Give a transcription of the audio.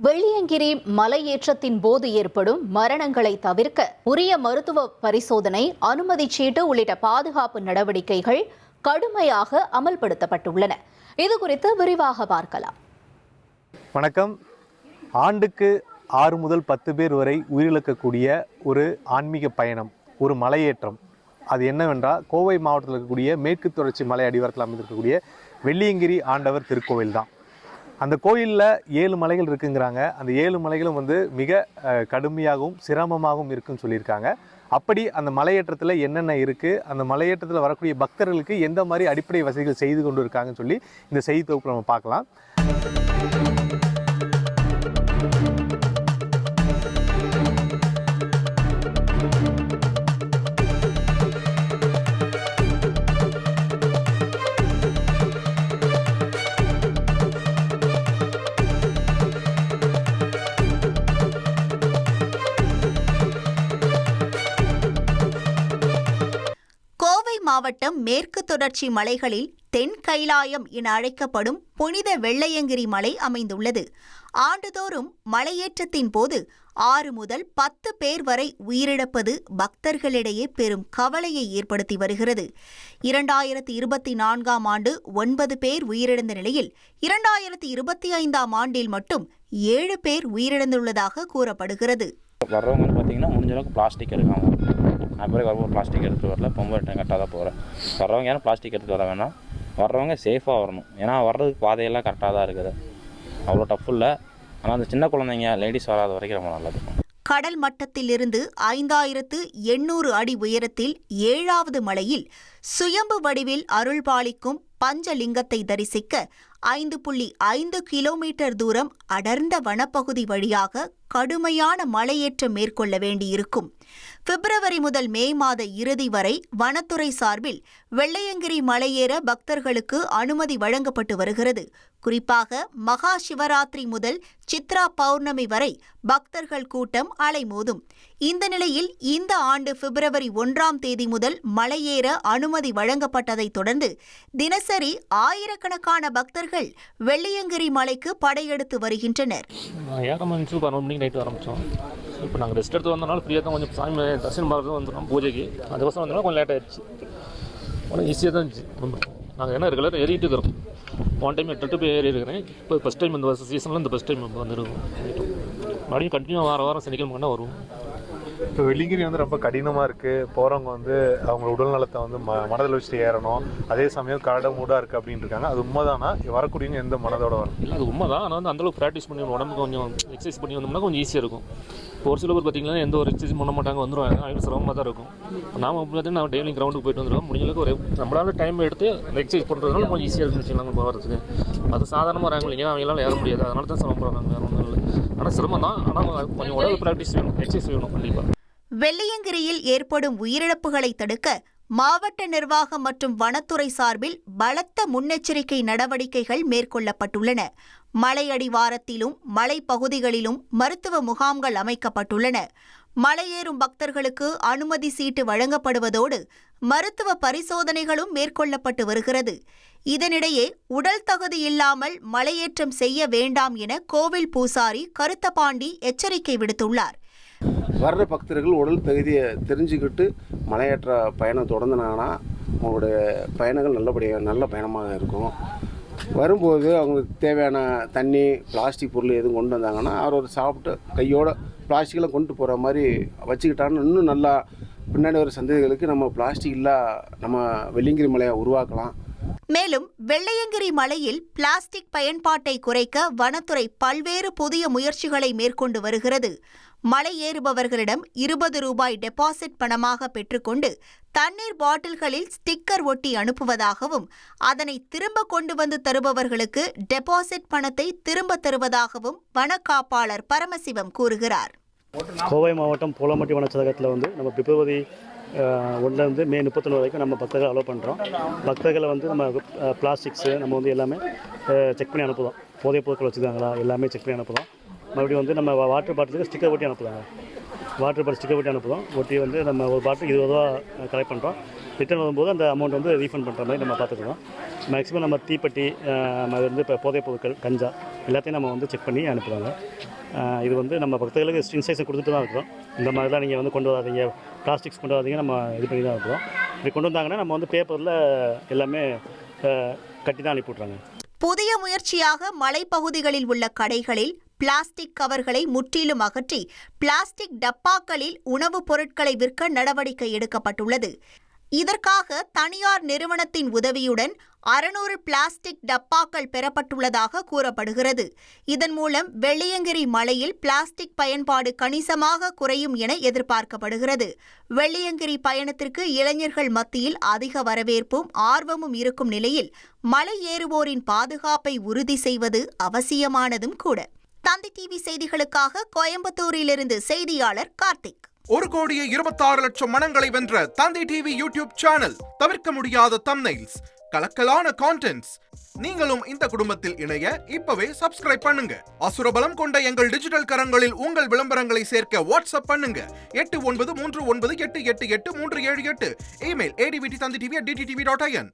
வெள்ளியங்கிரி மலையேற்றத்தின் போது ஏற்படும் மரணங்களை தவிர்க்க உரிய மருத்துவ பரிசோதனை, அனுமதி சீட்டு உள்ளிட்ட பாதுகாப்பு நடவடிக்கைகள் கடுமையாக அமல்படுத்தப்பட்டுள்ளன. இது குறித்து விரிவாக பார்க்கலாம். வணக்கம். ஆண்டுக்கு 6 முதல் 10 பேர் வரை உயிரிழக்கக்கூடிய ஒரு ஆன்மீக பயணம், ஒரு மலையேற்றம். அது என்னவென்றால், கோவை மாவட்டத்தில் இருக்கக்கூடிய மேற்கு தொடர்ச்சி மலை அடிவாரத்தில் அமைந்திருக்கக்கூடிய வெள்ளியங்கிரி ஆண்டவர் திருக்கோவில் தான். அந்த கோயிலில் 7 மலைகள் இருக்குங்கிறாங்க. அந்த 7 மலைகளும் மிக கடுமையாகவும் சிரமமாகவும் இருக்குன்னு சொல்லியிருக்காங்க. அப்படி அந்த மலையேற்றத்தில் என்னென்ன இருக்குது, அந்த மலையேற்றத்தில் வரக்கூடிய பக்தர்களுக்கு எந்த மாதிரி அடிப்படை வசதிகள் செய்து கொண்டு இருக்காங்கன்னு சொல்லி இந்த செய்தி தொகுப்பு நம்ம பார்க்கலாம். மாவட்டம் மேற்கு தொடர்ச்சி மலைகளில் தென் கைலாயம் என அழைக்கப்படும் புனித வெள்ளியங்கிரி மலை அமைந்துள்ளது. ஆண்டுதோறும் மலையேற்றத்தின் போது 6 முதல் 10 பேர் வரை உயிரிழப்பது பக்தர்களிடையே பெரும் கவலையை ஏற்படுத்தி வருகிறது. 2024ஆம் ஆண்டு 9 பேர் உயிரிழந்த நிலையில் 2025ஆம் ஆண்டில் மட்டும் 7 பேர் உயிரிழந்துள்ளதாக கூறப்படுகிறது. வர்றவங்க பார்த்தீங்கன்னா முடிஞ்ச அளவுக்கு பிளாஸ்டிக் எடுக்காமல், நான் பிறகு வரும்போது பிளாஸ்டிக் எடுத்துகிட்டு வரல, பொம்பளை கரெக்டாக தான் போகிறேன். வர்றவங்க யாரும் பிளாஸ்டிக் எடுத்துகிட்டு வர வேணாம், வர்றவங்க சேஃபாக வரணும். ஏன்னா வர்றதுக்கு பாதையெல்லாம் கரெக்டாக தான் இருக்குது, அவ்வளோ டஃப் இல்லை. ஆனால் அந்த சின்ன குழந்தைங்க, லேடிஸ் வராத வரைக்கும் ரொம்ப நல்லது. கடல் மட்டத்திலிருந்து 5800 அடி உயரத்தில் 7வது மலையில் சுயம்பு வடிவில் அருள்பாலிக்கும் பஞ்சலிங்கத்தை தரிசிக்க 5.5 கிலோமீட்டர் தூரம் அடர்ந்த வனப்பகுதி வழியாக கடுமையான மலையேற்றம் மேற்கொள்ள வேண்டியிருக்கும். பிப்ரவரி முதல் மே மாத இறுதி வரை வனத்துறை சார்பில் வெள்ளியங்கிரி மலையேற பக்தர்களுக்கு அனுமதி வழங்கப்பட்டு வருகிறது. குறிப்பாக மகா சிவராத்திரி முதல் சித்ரா பௌர்ணமி வரை பக்தர்கள் கூட்டம் அலைமோதும். இந்த நிலையில் இந்த ஆண்டு பிப்ரவரி 1ஆம் தேதி முதல் மலையேற அனுமதி வழங்கப்பட்டதைத் தொடர்ந்து தினசரி ஆயிரக்கணக்கான பக்தர்கள் வெள்ளியங்கிரி மலைக்கு படையெடுத்து வருகின்றனர். இப்போ நாங்கள் ரெஸ்ட் எடுத்து வந்தனால ஃப்ரீயாக தான் கொஞ்சம் சாமி தரிசனம் பார்த்து வந்துடும் பூஜைக்கு. அதுக்கோசரம் வந்தோம்னா கொஞ்சம் லேட் ஆகிடுச்சு. ஆனால் ஈஸியாக தான் இருந்துச்சு. நாங்கள் என்ன ரெகுலராக ஏறிட்டு இருக்கிறோம். ஒன் டைம் 8 போய் ஏறி இருக்கிறேன். இப்போ ஃபஸ்ட் டைம் இந்த சீசனில் இந்த ஃபஸ்ட் டைம் இப்போ வந்துருக்கோம். மறுபடியும் கண்டினியூ வாரம் சனிக்கிழமை வரும். இப்போ வெள்ளியங்கிரி ரொம்ப கடினமாக இருக்குது. போகிறவங்க அவங்க உடல் நலத்தை மனதில் வச்சுட்டு ஏறணும். அதே சமயம் கடை மூடாக இருக்குது அப்படின்னு இருக்காங்க. அது உண்மைதானா? வரக்கூடியவங்க எந்த மனதோட வரும்? இல்லை, அது உண்மை தான். ஆனால் அந்தளவுக்கு ப்ராக்டிஸ் பண்ணி உடம்புக்கு கொஞ்சம் எக்ஸசைஸ் பண்ணி வந்தோம்னா கொஞ்சம் ஈஸியாக இருக்கும். இப்போ ஒரு சில பேர் பார்த்திங்கன்னா எந்த ஒரு எக்ஸசைஸ் பண்ண மாட்டாங்க, வந்துடுவாங்க. அவங்களுக்கு சிரமமாக தான் இருக்கும். நாம் பார்த்தீங்கன்னா நான் டெய்லி கிரவுண்டுக்கு போயிட்டு வந்துடுவோம். முடிஞ்சளவுக்கு ஒரு நம்மளால டைம் எடுத்து அந்த எக்ஸசைஸ் பண்ணுறதுனால கொஞ்சம் ஈஸியாக இருக்குன்னு வச்சுக்கலாம் போகிறதுக்கு. அது சாதாரணமாக வராங்க இல்லைங்க, அவங்களால ஏற முடியாது. அதனால தான் சிரமப்படுறாங்க, வேறு ஒன்றும் இல்லை. ஆனால் சிரமம் தான். ஆனால் கொஞ்சம் உடல் ப்ராக்டிஸ் வேணும், எக்ஸசைஸ் வேணும் கண்டிப்பாக. வெள்ளியங்கிரியில் ஏற்படும் உயிரிழப்புகளை தடுக்க மாவட்ட நிர்வாகம் மற்றும் வனத்துறை சார்பில் பலத்த முன்னெச்சரிக்கை நடவடிக்கைகள் மேற்கொள்ளப்பட்டுள்ளன. மலையடிவாரத்திலும் மலைப்பகுதிகளிலும் மருத்துவ முகாம்கள் அமைக்கப்பட்டுள்ளன. மலையேறும் பக்தர்களுக்கு அனுமதி சீட்டு வழங்கப்படுவதோடு மருத்துவ பரிசோதனைகளும் மேற்கொள்ளப்பட்டு வருகிறது. இதனிடையே உடல் தகுதி இல்லாமல் மலையேற்றம் செய்ய வேண்டாம் என கோவில் பூசாரி கருத்தபாண்டி எச்சரிக்கை விடுத்துள்ளார். வர்ற பக்தர்கள் உடல் தகுதியை தெரிஞ்சுக்கிட்டு மலையேற்ற பயணம் தொடர்ந்தாங்கன்னா அவங்களுடைய பயணங்கள் நல்ல பயணமாக இருக்கும். வரும்போது அவங்களுக்கு தேவையான தண்ணி, பிளாஸ்டிக் பொருள் எதுவும் கொண்டு வந்தாங்கன்னா அவர் சாப்பிட்டு கையோட பிளாஸ்டிக்கெலாம் கொண்டு போகிற மாதிரி வச்சுக்கிட்டான்னு இன்னும் நல்லா பின்னாடி வர சந்ததிகளுக்கு நம்ம பிளாஸ்டிக் இல்லா நம்ம வெள்ளியங்கிரி மலையை உருவாக்கலாம். மேலும் வெள்ளியங்கிரி மலையில் பிளாஸ்டிக் பயன்பாட்டை குறைக்க வனத்துறை பல்வேறு புதிய முயற்சிகளை மேற்கொண்டு வருகிறது. மலை ஏறுபவர்களிடம் 20 ரூபாய் டெபாசிட் பணமாக பெற்றுக்கொண்டு தண்ணீர் பாட்டில்களில் ஸ்டிக்கர் ஒட்டி அனுப்புவதாகவும், அதனை திரும்ப கொண்டு வந்து தருபவர்களுக்கு டெபாசிட் பணத்தை திரும்ப தருவதாகவும் வனக்காப்பாளர் பரமசிவம் கூறுகிறார். கோவை மாவட்டம் போலமட்டி வனச்சரகத்தில் நம்ம பிப்ரவரி 1 மே 31 வரைக்கும் நம்ம பக்தர்களை அலோவ் பண்ணுறோம். பக்தர்களை நம்ம பிளாஸ்டிக்ஸு நம்ம எல்லாமே செக் பண்ணி அனுப்புகிறோம். போதைப் பொருட்கள் வச்சுருக்காங்களா எல்லாமே செக் பண்ணி அனுப்புகிறோம். மறுபடியும் நம்ம வாட்டர் பாட்டிலுக்கு ஸ்டிக்கர் ஒட்டி அனுப்புகிறாங்க. வாட்டர் பாட்டில் ஸ்டிக்கர் ஒட்டி அனுப்புகிறோம். ஒட்டி நம்ம ஒரு பாட்டில் 20 ரூபா கலெக்ட் பண்ணுறோம். ரிட்டர்ன் வரும்போது அந்த அமௌண்ட் ரீஃபண்ட் பண்ணுற மாதிரி நம்ம பார்த்துக்கிறோம். மேக்ஸிமம் நம்ம தீப்பெட்டி, இப்போ போதைப் பொருட்கள், கஞ்சா எல்லாத்தையும் நம்ம வந்து செக் பண்ணி அனுப்புகிறாங்க. இது வந்து நம்ம பக்தர்களுக்கு இன்ஸ்ட்ரக்ஷன் கொடுத்துட்டு தான் இருக்கிறோம். இந்த மாதிரிலாம் நீங்கள் வந்து கொண்டு வராதீங்க, பிளாஸ்டிக்ஸ் கொண்டு வராதீங்க, நம்ம இது பண்ணி தான் இருக்கிறோம். இப்படி கொண்டு வந்தாங்கன்னா நம்ம வந்து பேப்பரில் எல்லாமே கட்டி தான் அனுப்பி விட்றாங்க. புதிய முயற்சியாக மலைப்பகுதிகளில் உள்ள கடைகளில் பிளாஸ்டிக் கவர்களை முற்றிலும் அகற்றி பிளாஸ்டிக் டப்பாக்களில் உணவுப் பொருட்களை விற்க நடவடிக்கை எடுக்கப்பட்டுள்ளது. இதற்காக தனியார் நிறுவனத்தின் உதவியுடன் 600 பிளாஸ்டிக் டப்பாக்கள் பெறப்பட்டுள்ளதாக கூறப்படுகிறது. இதன் மூலம் வெள்ளியங்கிரி மலையில் பிளாஸ்டிக் பயன்பாடு கணிசமாக குறையும் என எதிர்பார்க்கப்படுகிறது. வெள்ளியங்கிரி பயணத்திற்கு இளைஞர்கள் மத்தியில் அதிக வரவேற்பும் ஆர்வமும் இருக்கும் நிலையில் மலை ஏறுவோரின் பாதுகாப்பை உறுதி செய்வது அவசியமானதும் கூட. தந்தி டிவி செய்திகளுக்காக கோயம்புத்தூரிலிருந்து செய்தியாளர் கார்த்திக். 1,26,00,000 மனங்களை வென்ற தந்தி டிவி யூடியூப் சேனல். தவிர்க்க முடியாத தம்ப்நெயில்ஸ், கலக்கலான கான்டென்ட்ஸ். நீங்களும் இந்த குடும்பத்தில் இணைய இப்பவே சப்ஸ்கிரைப் பண்ணுங்க. அசுரபலம் கொண்ட எங்கள் டிஜிட்டல் கரங்களில் உங்கள் விளம்பரங்களை சேர்க்க வாட்ஸ்அப் பண்ணுங்க. 8939888838. Email advttv@dttv.in.